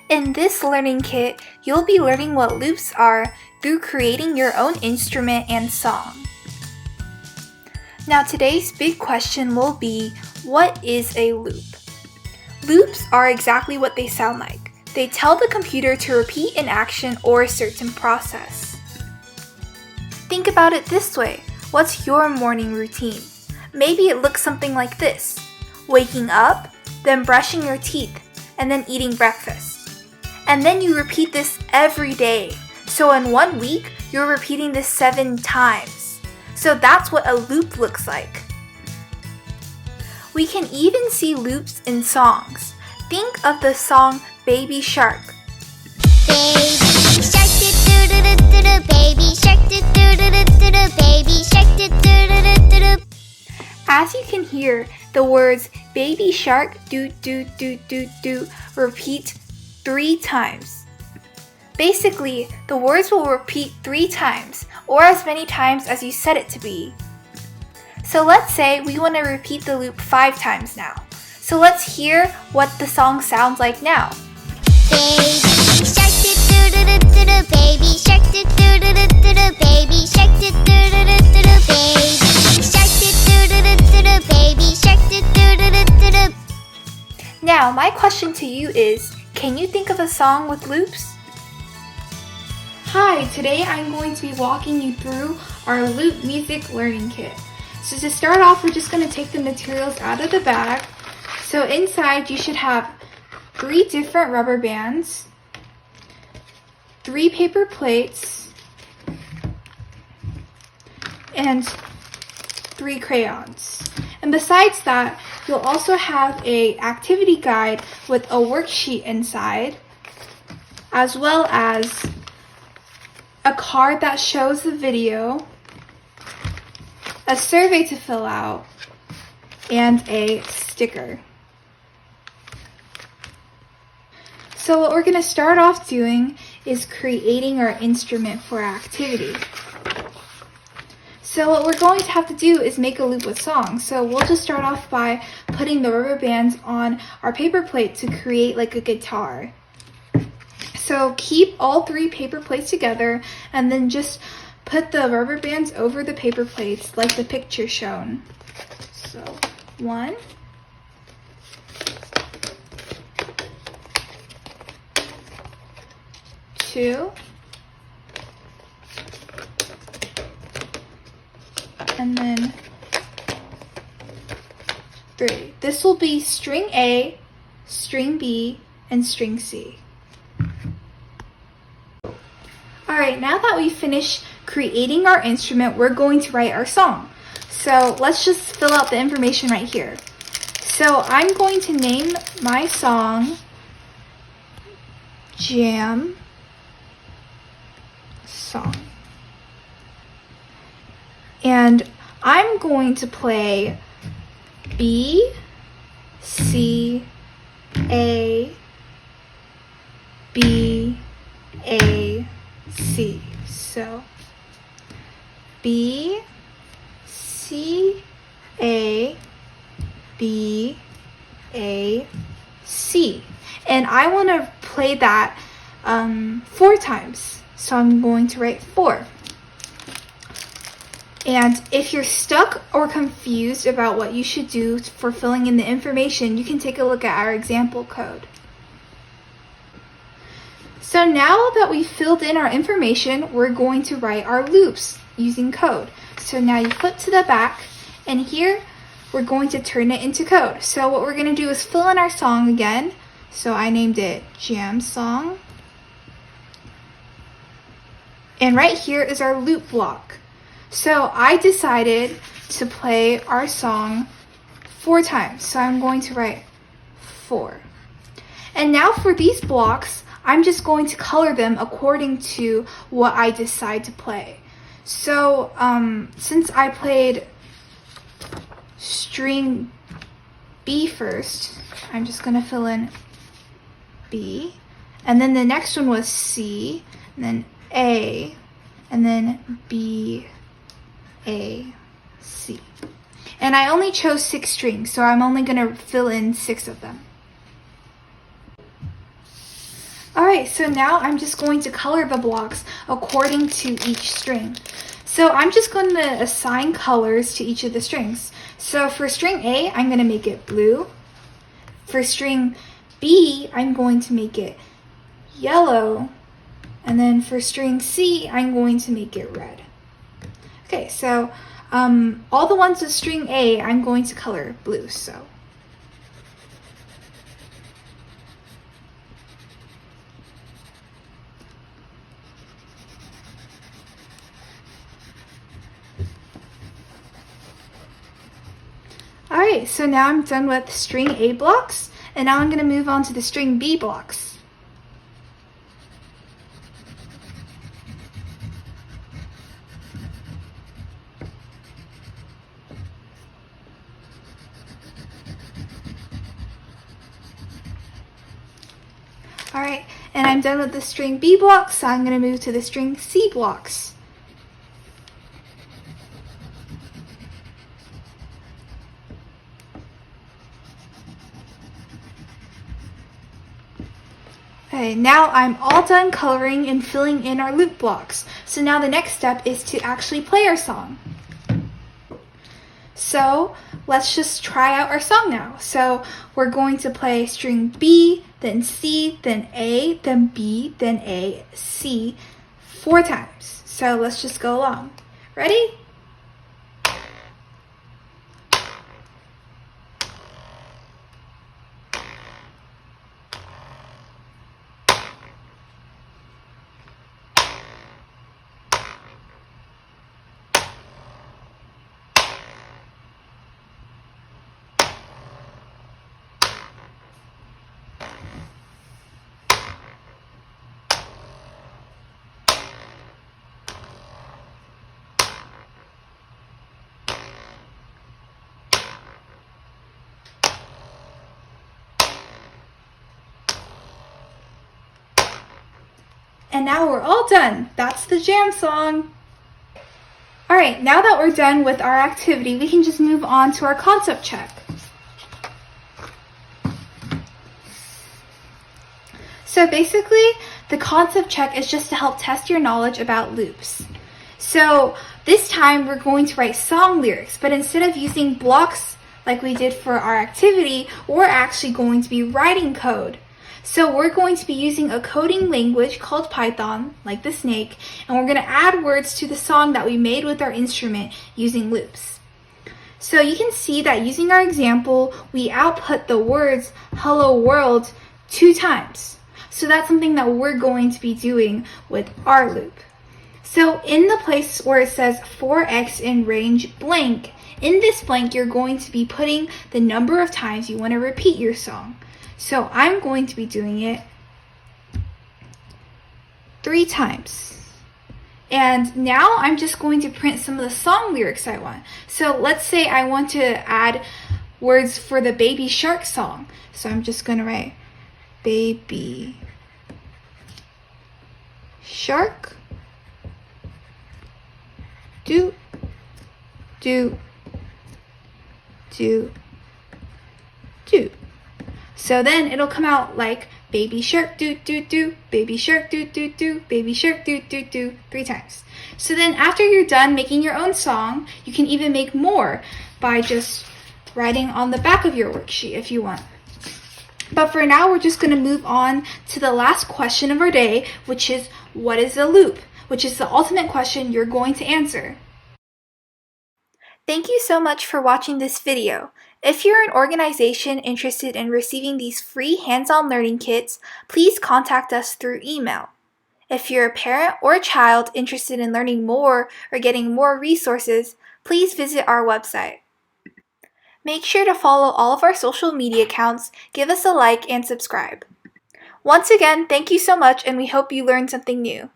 In this learning kit, you'll be learning what loops are through creating your own instrument and song. Now today's big question will be, what is a loop? Loops are exactly what they sound like. They tell the computer to repeat an action or a certain process. Think about it this way. What's your morning routine? Maybe it looks something like this. Waking up, then brushing your teeth, and then eating breakfast. And then you repeat this every day. So in 1 week, you're repeating this 7 times. So that's what a loop looks like. We can even see loops in songs. Think of the song Baby Shark. Baby shark do do do do do, baby shark do do do do do do, baby shark do do do do do do. As you can hear, the words Baby Shark do do do do do repeat 3 times. Basically, the words will repeat 3 times, or as many times as you set it to be. So let's say we want to repeat the loop 5 times now. So let's hear what the song sounds like now. Baby shark do do do do do, baby shark do do do do do, baby shark do do do do do, baby shark do do do do do, baby shark do do do do do. Now, my question to you is, can you think of a song with loops? Hi, today I'm going to be walking you through our loop music learning kit. So to start off, we're just going to take the materials out of the bag. So inside you should have 3 different rubber bands, 3 paper plates, and 3 crayons. And besides that, you'll also have an activity guide with a worksheet inside, as well as a card that shows the video, a survey to fill out, and a sticker. So what we're going to start off doing is creating our instrument for our activity. So what we're going to have to do is make a loop with songs. So we'll just start off by putting the rubber bands on our paper plate to create like a guitar. So keep all 3 paper plates together and then just put the rubber bands over the paper plates like the picture shown. So 1, 2, and then 3. This will be string A, string B, and string C. Alright, now that we've finished creating our instrument, we're going to write our song. So let's just fill out the information right here. So I'm going to name my song Jam Song. And I'm going to play B, C, A, B, A, C. So B, C, A, B, A, C. And I want to play that 4 times. So I'm going to write 4. And if you're stuck or confused about what you should do for filling in the information, you can take a look at our example code. So now that we've filled in our information, we're going to write our loops using code. So now you flip to the back, and here we're going to turn it into code. So what we're going to do is fill in our song again. So I named it Jam Song. And right here is our loop block. So I decided to play our song 4 times. So I'm going to write 4. And now for these blocks, I'm just going to color them according to what I decide to play. So since I played string B first, I'm just going to fill in B. And then the next one was C, and then A, and then B, A, C. And I only chose 6 strings, so I'm only going to fill in 6 of them. Alright, so now I'm just going to color the blocks according to each string. So I'm just going to assign colors to each of the strings. So for string A, I'm going to make it blue. For string B, I'm going to make it yellow. And then for string C, I'm going to make it red. Okay, so all the ones with string A, I'm going to color blue. So alright, so now I'm done with string A blocks, and now I'm going to move on to the string B blocks. Alright, and I'm done with the string B blocks, so I'm going to move to the string C blocks. Okay, now I'm all done coloring and filling in our loop blocks. So now the next step is to actually play our song. So let's just try out our song now. So we're going to play string B, then C, then A, then B, then A, C 4 times. So let's just go along. Ready? And now we're all done. That's the jam song. Alright, now that we're done with our activity, we can just move on to our concept check. So basically, the concept check is just to help test your knowledge about loops. So this time we're going to write song lyrics, but instead of using blocks like we did for our activity, we're actually going to be writing code. So we're going to be using a coding language called Python, like the snake, and we're going to add words to the song that we made with our instrument using loops. So you can see that using our example, we output the words hello world 2 times. So that's something that we're going to be doing with our loop. So in the place where it says 4x in range blank, in this blank you're going to be putting the number of times you want to repeat your song. So I'm going to be doing it 3 times. And now I'm just going to print some of the song lyrics I want. So let's say I want to add words for the Baby Shark song. So I'm just going to write Baby Shark do do do do. So then it'll come out like Baby Shark do do do, Baby Shark do do do, Baby Shark do do do 3 times. So then after you're done making your own song, you can even make more by just writing on the back of your worksheet if you want. But for now, we're just going to move on to the last question of our day, which is what is a loop? Which is the ultimate question you're going to answer. Thank you so much for watching this video. If you're an organization interested in receiving these free hands-on learning kits, please contact us through email. If you're a parent or a child interested in learning more or getting more resources, please visit our website. Make sure to follow all of our social media accounts, give us a like, and subscribe. Once again, thank you so much, and we hope you learned something new.